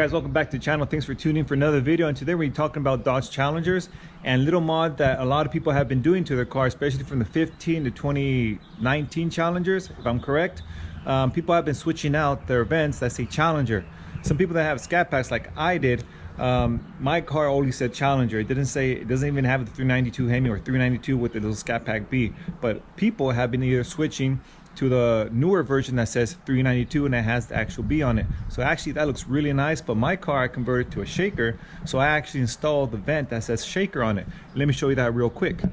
guys, welcome back to the channel. Thanks for tuning in for another video, and today we're talking about Dodge Challengers and little mod that a lot of people have been doing to their car, especially from the 15 to 2019 Challengers, if I'm correct. People have been switching out their vents that say Challenger. Some people that have Scat packs like I did, my car only said Challenger. It doesn't even have the 392 Hemi or 392 with the little Scat pack B. But people have been either switching to the newer version that says 392 and it has the actual B on it. So actually that looks really nice, but my car I converted to a shaker, so I actually installed the vent that says shaker on it. Let me show you that real quick. All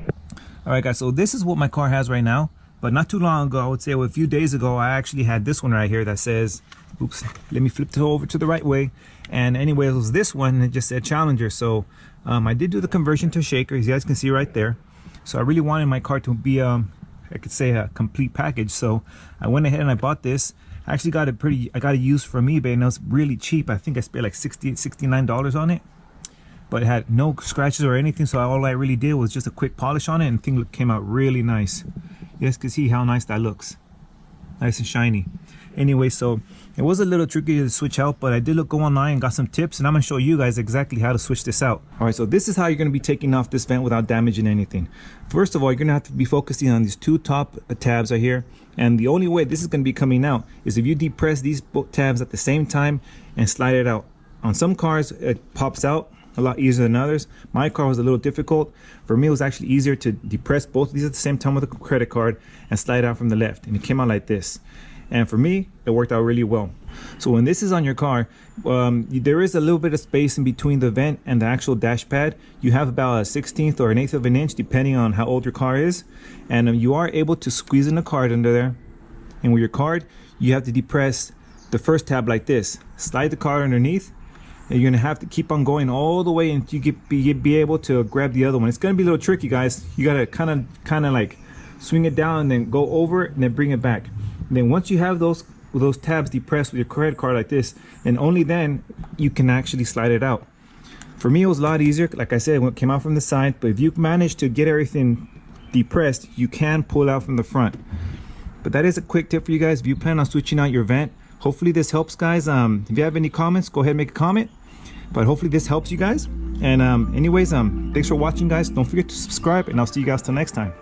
right guys, so this is what my car has right now, but not too long ago, I would say a few days ago, I actually had this one right here that says, oops, let me flip it over to the right way. And anyway, it was this one, and it just said Challenger. So I did do the conversion to a shaker, as you guys can see right there. So I really wanted my car to be I could say a complete package, so I went ahead and I bought this. I actually got I got it used from eBay, and it was really cheap. I think I spent like $69 on it, but it had no scratches or anything, so all I really did was just a quick polish on it, and the thing came out really nice. You guys can see how nice that looks, nice and shiny. Anyway, so it was a little tricky to switch out, but I did go online and got some tips, and I'm going to show you guys exactly how to switch this out. All right, so this is how you're going to be taking off this vent without damaging anything. First of all, you're going to have to be focusing on these two top tabs right here, and the only way this is going to be coming out is if you depress these both tabs at the same time and slide it out. On some cars it pops out a lot easier than others. My car was a little difficult. For me, it was actually easier to depress both of these at the same time with a credit card and slide out from the left, and it came out like this. And for me, it worked out really well. So when this is on your car, there is a little bit of space in between the vent and the actual dash pad. You have about a 1/16 or an 1/8 of an inch, depending on how old your car is. And you are able to squeeze in a card under there. And with your card, you have to depress the first tab like this. Slide the card underneath, and you're gonna have to keep on going all the way until you be able to grab the other one. It's gonna be a little tricky, guys. You gotta kind of like swing it down and then go over it and then bring it back. And then once you have those tabs depressed with your credit card like this, and only then you can actually slide it out. For me, it was a lot easier. Like I said, it came out from the side, but if you manage to get everything depressed, you can pull out from the front. But that is a quick tip for you guys if you plan on switching out your vent. Hopefully this helps, guys. If you have any comments, go ahead and make a comment, but hopefully this helps you guys. And anyways, thanks for watching, guys. Don't forget to subscribe, and I'll see you guys till next time.